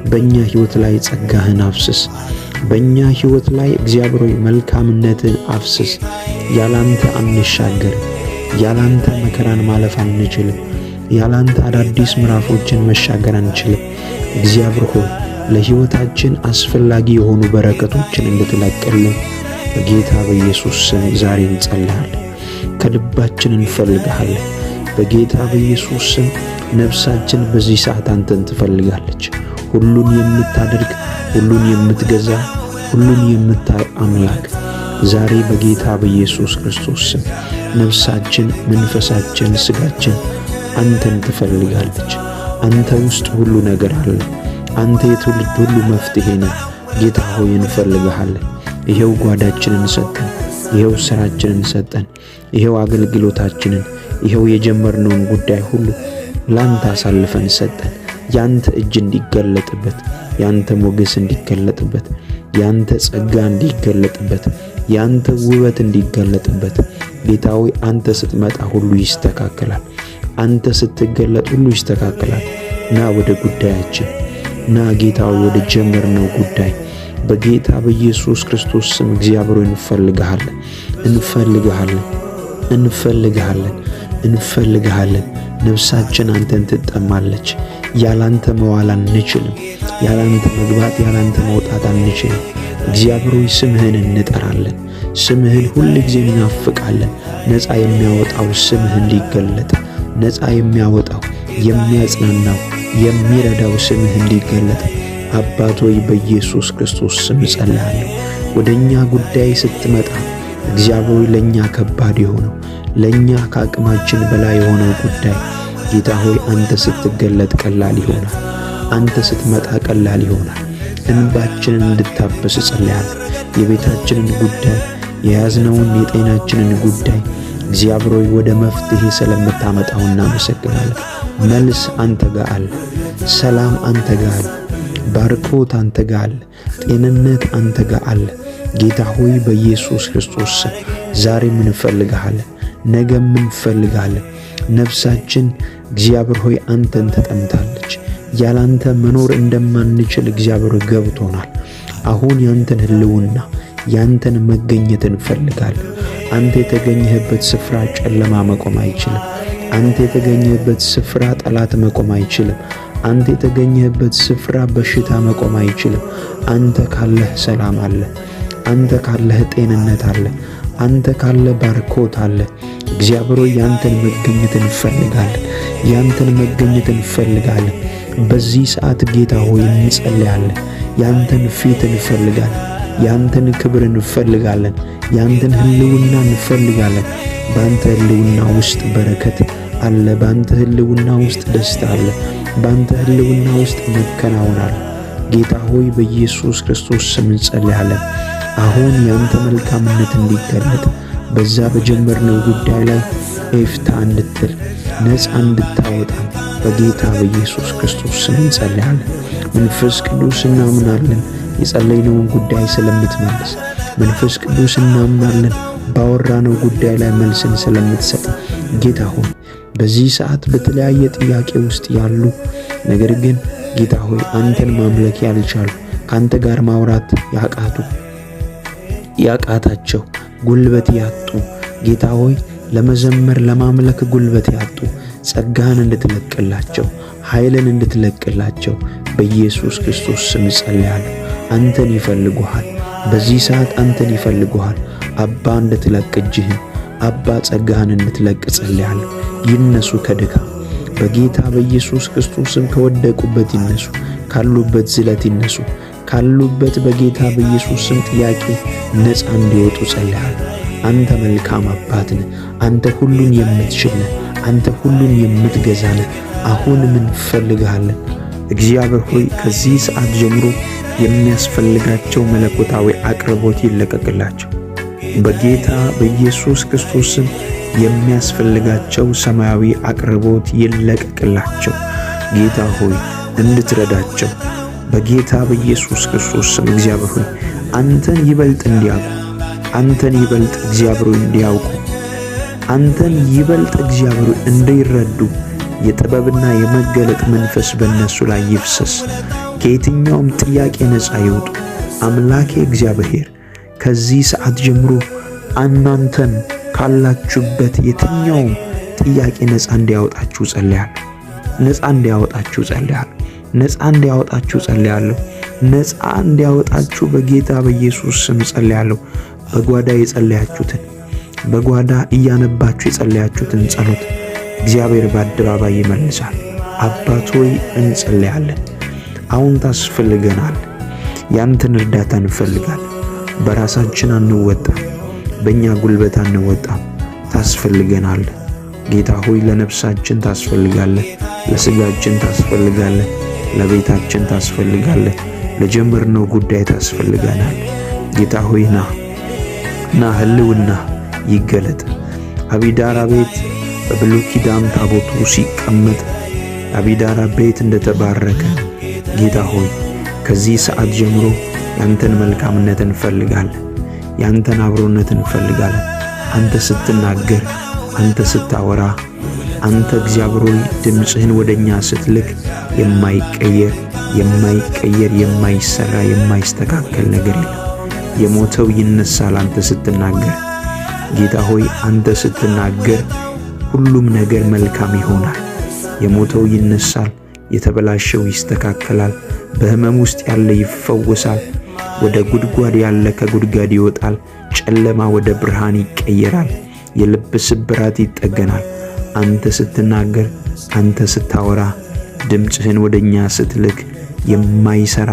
በእኛ ሕይወት ላይ ጸጋህን አፍስስ፣ በእኛ ሕይወት ላይ እግዚአብሔር ሆይ መልካምነትን አፍስስ። ያላንተ አንሻገርም፣ ያላንተ መከራን ማለፍ አንችልም፣ ያላንተ አዳዲስ ምዕራፎችን መሻገር አንችልም። እግዚአብሔር ሆይ ለሕይወታችን አስፈላጊ የሆኑ በረከቶችን እንድትለቅልን በጌታ በኢየሱስ ስም ዛሬ እንጸልያለን። ከልባችን እንፈልግሃለን። በጌታ በኢየሱስ ስም ነፍሳችን በዚህ ሰዓት አንተን ትፈልጋለች። ሁሉን የምታደርግ፣ ሁሉን የምትገዛ፣ ሁሉን የምታይ አምላክ ዛሬ በጌታ በኢየሱስ ክርስቶስ ስም ነፍሳችን፣ መንፈሳችን፣ ስጋችን አንተን ትፈልጋለች። አንተ ውስጥ ሁሉ ነገር አለ። አንተ የትውልድ ሁሉ መፍትሄ ነህ። ጌታ ሆይ እንፈልግሃለን። ይሄው ጓዳችንን ሰጠን፣ ይሄው ስራችንን ሰጠን፣ ይሄው አገልግሎታችንን፣ ይሄው የጀመርነውን ጉዳይ ሁሉ ላንተ አሳልፈን ሰጠን። ያንተ እጅ እንዲገለጥበት፣ ያንተ ሞገስ እንዲገለጥበት፣ ያንተ ጸጋ እንዲገለጥበት፣ ያንተ ውበት እንዲገለጥበት ጌታ ሆይ አንተ ስትመጣ ሁሉ ይስተካከላል። አንተ ስትገለጥ ሁሉ ይስተካከላል። ና ወደ ጉዳያችን ና ጌታ ሆይ ወደ ጀመርነው ጉዳይ በጌታ በኢየሱስ ክርስቶስ ስም እግዚአብሔር እንፈልግሃለን፣ እንፈልግሃለን፣ እንፈልግሃለን፣ እንፈልግሃለን። ነፍሳችን አንተን ትጠማለች። ያላንተ መዋል አንችልም። ያላንተ መግባት፣ ያላንተ መውጣት አንችልም። እግዚአብሔር ሆይ ስምህን እንጠራለን። ስምህን ሁል ጊዜ እናፍቃለን። ነፃ የሚያወጣው ስምህ እንዲገለጥ፣ ነፃ የሚያወጣው የሚያጽናናው የሚረዳው ስምህ እንዲገለጥ አባት ሆይ በኢየሱስ ክርስቶስ ስም ጸልያለሁ። ወደኛ ጉዳይ ስትመጣ እግዚአብሔር ሆይ ለኛ ከባድ የሆነው ለኛ ከአቅማችን በላይ የሆነው ጉዳይ ጌታ ሆይ አንተ ስትገለጥ ቀላል ይሆናል። አንተ ስትመጣ ቀላል ይሆናል። እንባችንን እንድታበስ ጸልያለሁ። የቤታችንን ጉዳይ፣ የያዝነውን የጤናችንን ጉዳይ እግዚአብሔር ሆይ ወደ መፍትሄ ስለምታመጣው እናመሰግናለን። መልስ አንተ ጋር አለ። ሰላም አንተ ጋር አለ። ባርኮት አንተ ጋር አለ። ጤንነት አንተ ጋር አለ። ጌታ ሆይ በኢየሱስ ክርስቶስ ዛሬም እንፈልግሃለን፣ ነገም እንፈልግሃለን። ነፍሳችን እግዚአብሔር ሆይ አንተን ተጠምታለች። ያላንተ መኖር እንደማንችል እግዚአብሔር ገብቶናል። አሁን ያንተን ህልውና፣ ያንተን መገኘት እንፈልጋለን። አንተ የተገኘህበት ስፍራ ጨለማ መቆም አይችልም። አንተ የተገኘህበት ስፍራ ጠላት መቆም አይችልም። አንተ የተገኘህበት ስፍራ በሽታ መቆም አይችልም። አንተ ካለህ ሰላም አለ። አንተ ካለህ ጤንነት አለ። አንተ ካለህ ባርኮት አለ። እግዚአብሔር ሆይ ያንተን መገኘት እንፈልጋለን። ያንተን መገኘት እንፈልጋለን። በዚህ ሰዓት ጌታ ሆይ እንጸልያለን። ያንተን ፊት እንፈልጋለን። ያንተን ክብር እንፈልጋለን። ያንተን ህልውና እንፈልጋለን። በአንተ ህልውና ውስጥ በረከት አለ። በአንተ ህልውና ውስጥ ደስታ አለ። በአንተ ህልውና ውስጥ መከናወን አለ። ጌታ ሆይ በኢየሱስ ክርስቶስ ስም እንጸልያለን። አሁን ያንተ መልካምነት እንዲገለጥ በዛ በጀመርነው ጉዳይ ላይ ኤፍታ እንድትል ነፃ እንድታወጣ በጌታ በኢየሱስ ክርስቶስ ስም እንጸልያለን። መንፈስ ቅዱስ እናምናለን የጸለይነውን ጉዳይ ስለምትመልስ። መንፈስ ቅዱስ እናምናለን ባወራነው ጉዳይ ላይ መልስን ስለምትሰጥ። ጌታ ሆይ በዚህ ሰዓት በተለያየ ጥያቄ ውስጥ ያሉ ነገር ግን ጌታ ሆይ አንተን ማምለክ ያልቻሉ፣ ካንተ ጋር ማውራት ያቃታቸው፣ ጉልበት ያጡ ጌታ ሆይ ለመዘመር ለማምለክ ጉልበት ያጡ ጸጋህን እንድትለቅላቸው ኃይልን እንድትለቅላቸው በኢየሱስ ክርስቶስ ስም ጸልያለሁ። አንተን ይፈልጉሃል። በዚህ ሰዓት አንተን ይፈልጉሃል። አባ እንድትለቅ እጅህን አባ ጸጋህን እንድትለቅ ጸልያለሁ። ይነሱ ከድካም በጌታ በኢየሱስ ክርስቶስ ስም ከወደቁበት ይነሱ፣ ካሉበት ዝለት ይነሱ፣ ካሉበት በጌታ በኢየሱስ ስም ጥያቄ ነፃ እንዲወጡ ጸልያለሁ። አንተ መልካም አባት ነህ። አንተ ሁሉን የምትችል ነህ። አንተ ሁሉን የምትገዛ ነህ። አሁን ምን እንፈልጋለን? እግዚአብሔር ሆይ ከዚህ ሰዓት ጀምሮ የሚያስፈልጋቸው መለኮታዊ አቅርቦት ይለቀቅላቸው። በጌታ በኢየሱስ ክርስቶስ ስም የሚያስፈልጋቸው ሰማያዊ አቅርቦት ይለቀቅላቸው። ጌታ ሆይ እንድትረዳቸው በጌታ በኢየሱስ ክርስቶስ ስም እግዚአብሔር ሆይ አንተን ይበልጥ እንዲያውቁ አንተን ይበልጥ እግዚአብሔር እንዲያውቁ አንተን ይበልጥ እግዚአብሔር እንዲረዱ የጥበብና የመገለጥ መንፈስ በእነሱ ላይ ይፍሰስ። ከየትኛውም ጥያቄ ነፃ ይውጡ። አምላኬ እግዚአብሔር ከዚህ ሰዓት ጀምሮ እናንተን ካላችሁበት የትኛውም ጥያቄ ነፃ እንዲያወጣችሁ ጸልያለሁ። ነፃ እንዲያወጣችሁ ጸልያለሁ። ነፃ እንዲያወጣችሁ ጸልያለሁ። ነፃ እንዲያወጣችሁ በጌታ በኢየሱስ ስም ጸልያለሁ። በጓዳ የጸለያችሁትን በጓዳ እያነባችሁ የጸለያችሁትን ጸሎት እግዚአብሔር በአደባባይ ይመልሳል። አባት ሆይ እንጸልያለን። አሁን ታስፈልገናል። ያንተን እርዳታ እንፈልጋለን። በራሳችን አንወጣም፣ በእኛ ጉልበት አንወጣም። ታስፈልገናል። ጌታ ሆይ ለነፍሳችን ታስፈልጋለህ፣ ለስጋችን ታስፈልጋለህ፣ ለቤታችን ታስፈልጋለህ፣ ለጀመርነው ጉዳይ ታስፈልገናል። ጌታ ሆይ ና ህልውና ይገለጥ። አቢዳራ ቤት በብሉይ ኪዳን ታቦቱ ሲቀመጥ አቢዳራ ቤት እንደተባረከ ጌታ ሆይ ከዚህ ሰዓት ጀምሮ ያንተን መልካምነት እንፈልጋለን። ያንተን አብሮነት እንፈልጋለን። አንተ ስትናገር፣ አንተ ስታወራ፣ አንተ እግዚአብሔር ሆይ ድምፅህን ወደኛ ስትልክ የማይቀየር የማይሰራ የማይስተካከል ነገር የለም። የሞተው ይነሳል አንተ ስትናገር። ጌታ ሆይ አንተ ስትናገር ሁሉም ነገር መልካም ይሆናል። የሞተው ይነሳል፣ የተበላሸው ይስተካከላል፣ በህመም ውስጥ ያለ ይፈወሳል፣ ወደ ጉድጓድ ያለ ከጉድጓድ ይወጣል፣ ጨለማ ወደ ብርሃን ይቀየራል፣ የልብ ስብራት ይጠገናል። አንተ ስትናገር፣ አንተ ስታወራ፣ ድምፅህን ወደኛ ስትልክ የማይሰራ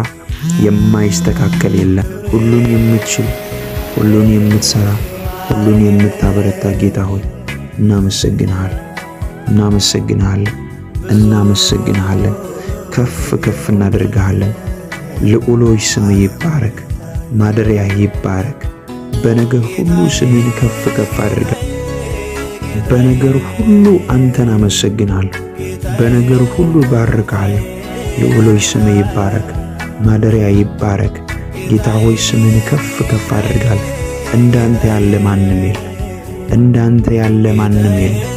የማይስተካከል የለም። ሁሉን የምትችል ሁሉን የምትሰራ ሁሉን የምታበረታ ጌታ ሆይ እናመሰግንሃለን። ከፍ ከፍ እናደርግሃለን። ልዑሎች ስምህ ይባረክ፣ ማደሪያ ይባረክ። በነገር ሁሉ ስምህን ከፍ ከፍ አድርጋ። በነገር ሁሉ አንተን አመሰግናለሁ። በነገር ሁሉ ባርካለሁ። ልዑሎች ስምህ ይባረክ፣ ማደሪያ ይባረክ። ጌታ ሆይ ስምህን ከፍ ከፍ አድርጋለሁ። እንዳንተ ያለ ማንም የለም። እንዳንተ ያለ ማንም የለም።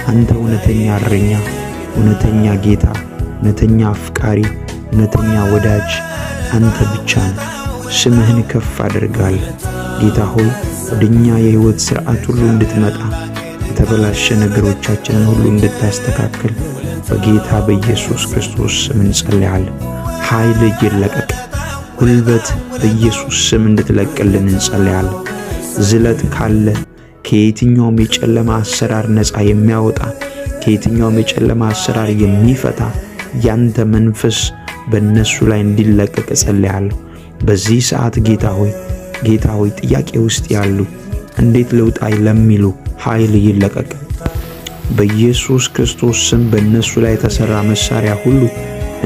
አንተ እውነተኛ እረኛ፣ እውነተኛ ጌታ፣ እውነተኛ አፍቃሪ፣ እውነተኛ ወዳጅ አንተ ብቻ ነህ። ስምህን ከፍ አድርጋለሁ። ጌታ ሆይ ወደኛ የሕይወት ሥርዓት ሁሉ እንድትመጣ የተበላሸ ነገሮቻችንን ሁሉ እንድታስተካክል በጌታ በኢየሱስ ክርስቶስ ስም እንጸልያለን። ኃይል ይለቀቅ። ጉልበት በኢየሱስ ስም እንድትለቅልን እንጸልያለን። ዝለት ካለ ከየትኛውም የጨለማ አሰራር ነፃ የሚያወጣ ከየትኛውም የጨለማ አሰራር የሚፈታ ያንተ መንፈስ በእነሱ ላይ እንዲለቀቅ እጸልያለሁ። በዚህ ሰዓት ጌታ ሆይ ጥያቄ ውስጥ ያሉ እንዴት ልውጣ ለሚሉ ኃይል ይለቀቅ በኢየሱስ ክርስቶስ ስም። በእነሱ ላይ የተሰራ መሳሪያ ሁሉ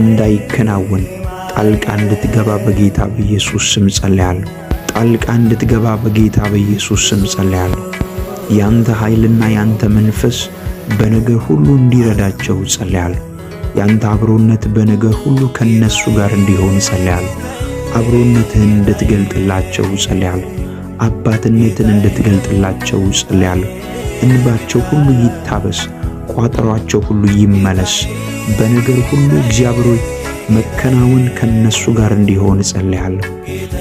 እንዳይከናወን ጣልቃ እንድትገባ በጌታ በኢየሱስ ስም ጸልያለሁ። ጣልቃ እንድትገባ በጌታ በኢየሱስ ስም ጸልያለሁ። ያንተ ኃይልና ያንተ መንፈስ በነገር ሁሉ እንዲረዳቸው ጸልያለሁ። ያንተ አብሮነት በነገር ሁሉ ከነሱ ጋር እንዲሆን ጸልያለሁ። አብሮነትህን እንድትገልጥላቸው ጸልያለሁ። አባትነትን እንድትገልጥላቸው ጸልያለሁ። እንባቸው ሁሉ ይታበስ፣ ቋጠሯቸው ሁሉ ይመለስ። በነገር ሁሉ እግዚአብሔር መከናወን ከነሱ ጋር እንዲሆን ጸልያለሁ።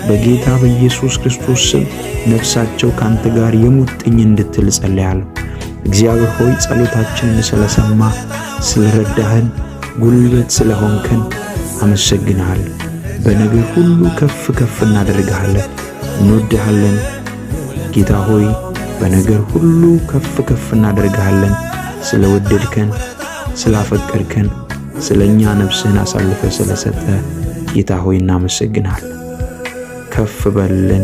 በጌታ በኢየሱስ ክርስቶስ ስም ነፍሳቸው ካንተ ጋር የሙጥኝ እንድትል ጸልያለሁ። እግዚአብሔር ሆይ ጸሎታችንን ስለሰማ ስለረዳህን ጉልበት ስለሆንከን አመሰግንሃለሁ። በነገር ሁሉ ከፍ ከፍ እናደርግሃለን፣ እንወድሃለን። ጌታ ሆይ በነገር ሁሉ ከፍ ከፍ እናደርግሃለን። ስለወደድከን፣ ስላፈቀርከን፣ ስለኛ ነፍስህን አሳልፈ ስለሰጠ ጌታ ሆይ እናመሰግንሃለን። ከፍ በልልን።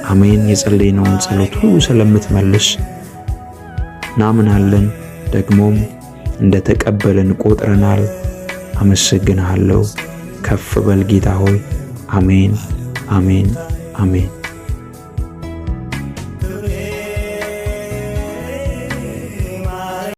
አሜን። የጸለይነውን ጸሎት ሁሉ ስለምትመልስ እናምናለን፣ ደግሞም እንደተቀበልን ቆጥረናል። አመሰግንሃለሁ። ከፍ በል ጌታ ሆይ። አሜን፣ አሜን፣ አሜን።